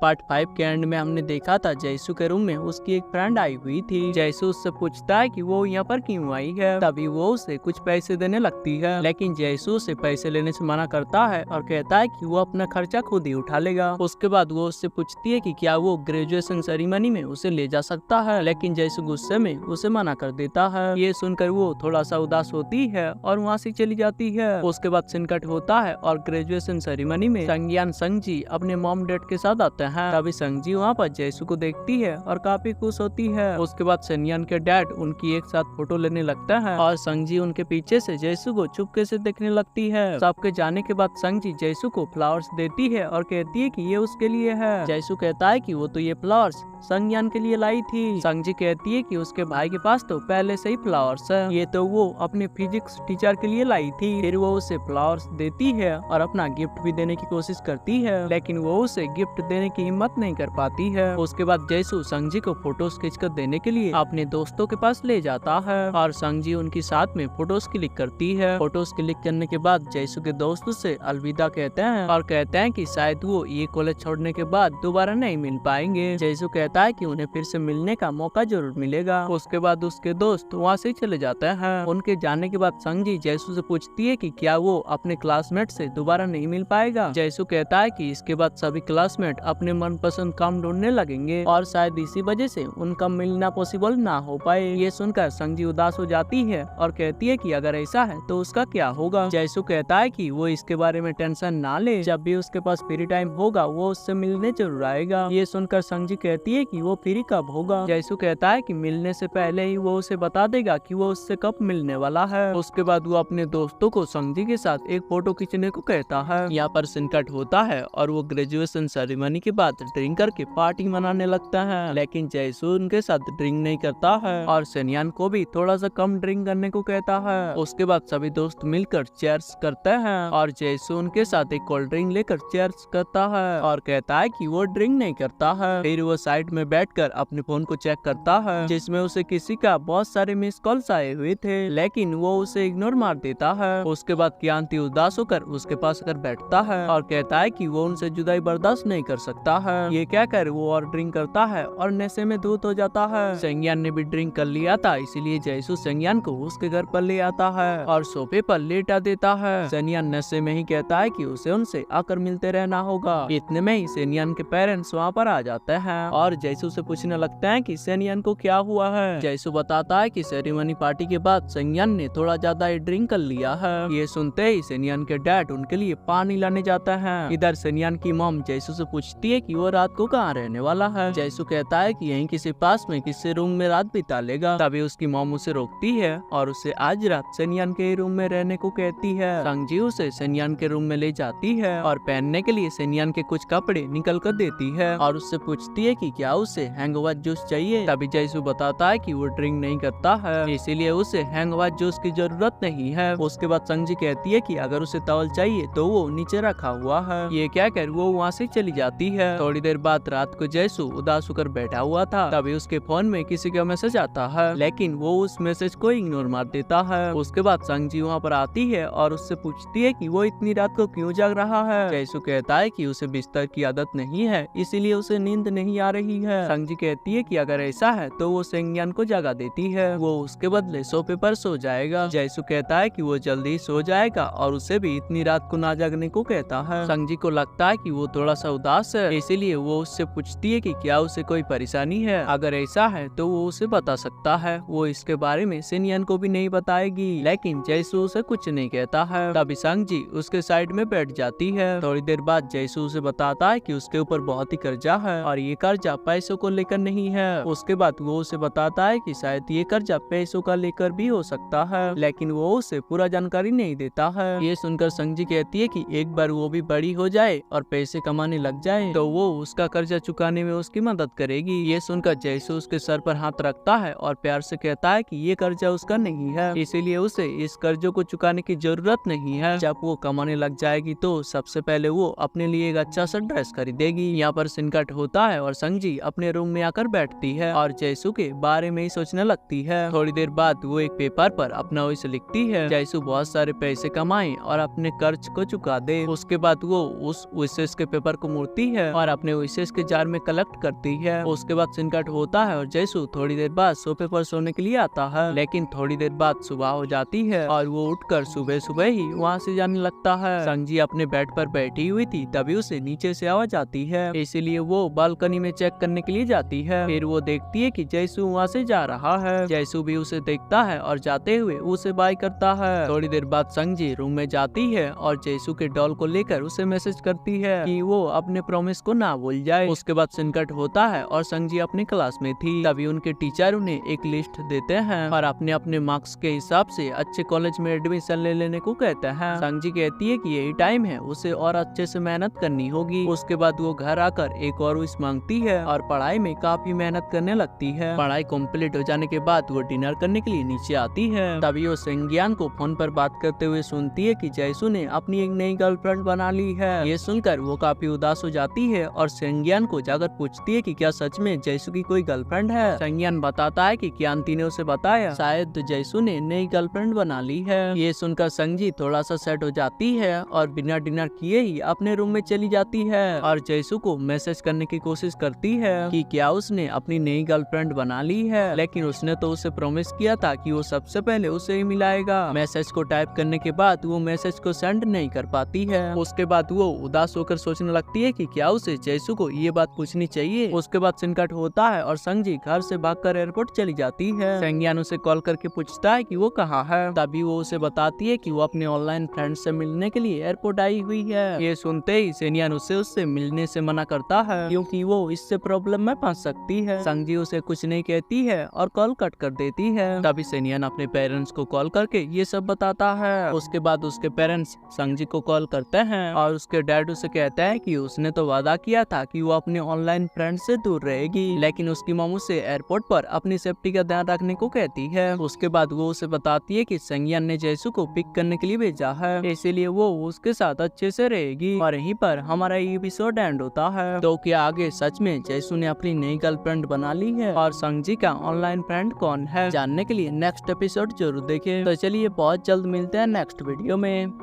Part 5 के and में हमने देखा था जयसू के रूम में उसकी एक फ्रेंड आई हुई थी। जयसू उससे पूछता है कि वो यहाँ पर क्यों आई है, तभी वो उसे कुछ पैसे देने लगती है, लेकिन जयसू उसे पैसे लेने से मना करता है और कहता है कि वो अपना खर्चा खुद ही उठा लेगा। उसके बाद वो उससे पूछती है कि क्या वो ग्रेजुएशन सेरेमनी में उसे ले जा सकता है, लेकिन जयसू गुस्से में उसे मना कर देता है। ये सुनकर वो थोड़ा सा उदास होती है और वहाँ से चली जाती है। उसके बाद सीन कट होता है और ग्रेजुएशन सेरेमनी में संज्ञान संगजी अपने मॉम डैड के साथ आते हैं। तभी संगजी वहाँ पर जयसू को देखती है और काफी खुश होती है। उसके बाद संज्ञान के डैड उनकी एक साथ फोटो लेने लगता है और संगजी उनके पीछे से जयसू को चुपके से देखने लगती है। सबके जाने के बाद संगजी जयसू को फ्लावर्स देती है और कहती है कि ये उसके लिए है। जयसू कहता है कि वो तो ये फ्लावर्स संज्ञान के लिए लाई थी। संगजी कहती है कि उसके भाई के पास तो पहले से ही फ्लावर्स है, ये तो वो अपने फिजिक्स टीचर के लिए लाई थी। फिर वो उसे फ्लावर्स देती है और अपना गिफ्ट भी देने की कोशिश करती है, लेकिन वो उसे गिफ्ट देने की हिम्मत नहीं कर पाती है। उसके बाद जयसू संगजी को फोटोज खींचकर देने के लिए अपने दोस्तों के पास ले जाता है और संगजी उनके साथ में फोटोज क्लिक करती है। फोटोज क्लिक करने के बाद जयसू के दोस्त से अलविदा कहते हैं और कहते हैं कि शायद वो ये कॉलेज छोड़ने के बाद दोबारा नहीं मिल पाएंगे। जयसू कहता है कि उन्हें फिर से मिलने का मौका जरूर मिलेगा। उसके बाद उसके दोस्त वहाँ से चले जाते हैं। उनके जाने के बाद संगजी जयसू से पूछती है कि क्या वो अपने क्लासमेट से दोबारा नहीं मिल पाएगा। जयसू कहता है कि इसके बाद सभी क्लासमेट अपने मनपसंद काम ढूंढने लगेंगे और शायद इसी वजह से उनका मिलना पॉसिबल ना हो पाए। ये सुनकर संगजी उदास हो जाती है और कहती है कि अगर ऐसा है तो उसका क्या होगा। जयसू कहता है कि वो इसके बारे में टेंशन ना ले, जब भी उसके पास फ्री टाइम होगा वो उससे मिलने जरूर आएगा। ये सुनकर संगजी कहती है कि वो फ्री कब होगा। जयसू कहता है कि मिलने से पहले ही वो उसे बता देगा कि वो उससे कब मिलने वाला है। उसके बाद वो अपने दोस्तों को संगजी के साथ एक फोटो खींचने को कहता है। यहाँ पर सीन कट होता है और वो ग्रेजुएशन सेरेमनी के बाद ड्रिंक करके पार्टी मनाने लगता है, लेकिन जयसू उनके साथ ड्रिंक नहीं करता है और सनियान को भी थोड़ा सा कम ड्रिंक करने को कहता है। उसके बाद सभी दोस्त मिलकर चेयर्स करते हैं और जयसू उनके साथ एक कोल्ड ड्रिंक लेकर चेयर्स करता है और कहता है कि वो ड्रिंक नहीं करता है। फिर वो साइड में बैठकर अपने फोन को चेक करता है, जिसमें उसे किसी का बहुत सारे मिस कॉल्स आए हुए थे, लेकिन वो उसे इग्नोर मार देता है। उसके बाद क्रांति उदास होकर उसके पास आकर बैठता है और कहता है कि वो उनसे जुदाई बर्दाश्त नहीं कर सकता है। ये क्या कर वो और ड्रिंक करता है और नशे में धुत हो जाता है। संज्ञान ने भी ड्रिंक कर लिया था, इसीलिए जयसू संज्ञान को उसके घर पर ले आता है और सोफे पर लेटा देता है। संज्ञान नशे में ही कहता है कि उसे उनसे आकर मिलते रहना होगा। इतने में ही संज्ञान के पेरेंट्स वहाँ पर आ जाते हैं और जयसू से पूछने लगते हैं कि संज्ञान को क्या हुआ है। जयसू बताता है कि सेरेमनी पार्टी के बाद संज्ञान ने थोड़ा ज्यादा ड्रिंक कर लिया है। ये सुनते ही संज्ञान के डैड उनके लिए पानी लाने जाता है। इधर संज्ञान की मॉम जयसू से पूछती है कि वो रात को कहाँ रहने वाला है। जयसू कहता है कि यहीं किसी पास में किसी रूम में रात बिता लेगा। तभी उसकी मॉम उसे रोकती है और उसे आज रात संज्ञान के रूम में रहने को कहती है। संगजी उसे संज्ञान के रूम में ले जाती है और पहनने के लिए संज्ञान के कुछ कपड़े निकल कर देती है और उससे पूछती है कि क्या उसे हैंगओवर जूस चाहिए। तभी जयसू बताता है कि वो ड्रिंक नहीं करता है, इसीलिए उसे हैंगओवर जूस की जरूरत नहीं है। उसके बाद संगजी कहती है कि अगर उसे टॉवल चाहिए तो वो नीचे रखा हुआ है। ये क्या कर वो वहाँ से चली जाती है। थोड़ी देर बाद रात को जयसू उदास होकर बैठा हुआ था, तभी उसके फोन में किसी का मैसेज आता है, लेकिन वो उस मैसेज को इग्नोर मार देता है। उसके बाद संगजी वहाँ पर आती है और उससे पूछती है कि वो इतनी रात को क्यों जाग रहा है। जयसू कहता है कि उसे बिस्तर की आदत नहीं है, इसीलिए उसे नींद नहीं आ रही है। संगजी कहती है कि अगर ऐसा है तो वो संज्ञान को जगा देती है, वो उसके बदले सोफे पर सो जाएगा। जयसू कहता है कि वो जल्दी सो जाएगा और उसे भी इतनी रात को ना जागने को कहता है। संगजी को लगता है कि वो थोड़ा सा उदास है, इसीलिए वो उससे पूछती है कि क्या उसे कोई परेशानी है। अगर ऐसा है तो वो उसे बता सकता है। वो इसके बारे में सनियान को भी नहीं बताएगी, लेकिन जयसू उसे कुछ नहीं कहता है। तभी संगजी उसके साइड में बैठ जाती है। थोड़ी देर बाद जयसू उसे बताता है कि उसके ऊपर बहुत ही कर्जा है और ये कर्जा पैसों को लेकर नहीं है। उसके बाद वो उसे बताता है कि शायद ये कर्जा पैसों का लेकर भी हो सकता है, लेकिन वो उसे पूरा जानकारी नहीं देता है। ये सुनकर संगजी कहती है कि एक बार वो भी बड़ी हो जाए और पैसे कमाने लग जाए तो वो उसका कर्जा चुकाने में उसकी मदद करेगी। ये सुनकर जयसू उसके सर पर हाथ रखता है और प्यार से कहता है कि ये कर्जा उसका नहीं है, इसीलिए उसे इस कर्जों को चुकाने की जरूरत नहीं है। जब वो कमाने लग जाएगी तो सबसे पहले वो अपने लिए एक अच्छा सा ड्रेस खरीदेगी। यहाँ पर सीन कट होता है और संगजी अपने रूम में आकर बैठती है और जयसू के बारे में ही सोचने लगती है। थोड़ी देर बाद वो एक पेपर पर अपना विश लिखती है, जयसू बहुत सारे पैसे कमाए और अपने कर्ज को चुका दे। उसके बाद वो उस विशेष के पेपर को मोड़ती है और अपने विशेष के जार में कलेक्ट करती है। उसके बाद सीन कट होता है और जैसू थोड़ी देर बाद सोफे पर सोने के लिए आता है, लेकिन थोड़ी देर बाद सुबह हो जाती है और वो उठकर सुबह सुबह ही वहाँ से जाने लगता है। संजी अपने बेड पर बैठी हुई थी, तभी उसे नीचे से आवाज आती है, इसीलिए वो बालकनी में चेक करने के लिए जाती है। फिर वो देखती है कि जैसू वहाँ से जा रहा है। जैसू भी उसे देखता है और जाते हुए उसे बाय करता है। थोड़ी देर बाद संजी रूम में जाती है और जैसू के डॉल को लेकर उसे मैसेज करती है कि वो अपने प्रॉमिस को ना भूल जाए। उसके बाद संकट होता है और संजी अपनी क्लास में थी, तभी उनके टीचर उन्हें एक लिस्ट देते हैं और अपने अपने मार्क्स के हिसाब से अच्छे कॉलेज में एडमिशन ले लेने को कहते हैं। संजी कहती है कि यही टाइम है, उसे और अच्छे से मेहनत करनी होगी। उसके बाद वो घर आकर एक और विश मांगती है और पढ़ाई में काफी मेहनत करने लगती है। पढ़ाई कंप्लीट हो जाने के बाद वो डिनर करने के लिए नीचे आती है, तभी वो संज्ञान को फोन पर बात करते हुए सुनती है कि जैसू ने अपनी एक नई गर्लफ्रेंड बना ली है। ये सुनकर वो काफी उदास हो जाती है और संज्ञान को जाकर पूछती है कि क्या सच में जैसू की कोई गर्लफ्रेंड है। संज्ञान बताता है कि क्रांति ने उसे बताया शायद जैसू ने नई गर्लफ्रेंड बना ली है। ये सुनकर संजी थोड़ा सा सेट हो जाती है और बिना डिनर किए ही अपने रूम में चली जाती है और जैसू को मैसेज करने की कोशिश करती है कि क्या उसने अपनी नई गर्लफ्रेंड बना ली है, लेकिन उसने तो उसे प्रॉमिस किया था कि वो सबसे पहले उसे ही मिलाएगा। मैसेज को टाइप करने के बाद वो मैसेज को सेंड नहीं कर पाती है। उसके बाद वो उदास होकर सोचने लगती है कि क्या उसे जैसू को ये बात पूछनी चाहिए। उसके बाद सिनकट होता है और संजी घर से भागकर एयरपोर्ट चली जाती है। संज्ञान उसे कॉल करके पूछता है कि वो कहाँ है, तभी वो उसे बताती है कि वो अपने ऑनलाइन फ्रेंड से मिलने के लिए एयरपोर्ट आई हुई है। ये सुनते ही सेनियन उससे मिलने से मना करता है क्योंकि वो इससे प्रॉब्लम में फंस सकती है। संजी उसे कुछ नहीं कहती है और कॉल कट कर देती है। तभी सेनियन अपने पेरेंट्स को कॉल करके ये सब बताता है। उसके बाद उसके पेरेंट्स संजी को कॉल करते हैं और उसके डैड उसे कहता है कि उसने तो वादा किया था कि वो अपने ऑनलाइन फ्रेंड से दूर रहेगी, लेकिन उसकी मॉम उसे एयरपोर्ट पर अपनी सेफ्टी का ध्यान रखने को कहती है। उसके बाद वो उसे बताती है कि संज्ञान ने जैसू को पिक करने के लिए भेजा है, इसीलिए वो उसके साथ अच्छे से रहेगी। और यहीं पर हमारा एपिसोड एंड होता है। तो क्या आगे सच में जैसू ने अपनी नई गर्लफ्रेंड बना ली है और संजी का ऑनलाइन फ्रेंड कौन है, जानने के लिए नेक्स्ट एपिसोड जरूर देखें। तो चलिए बहुत जल्द मिलते हैं नेक्स्ट वीडियो में।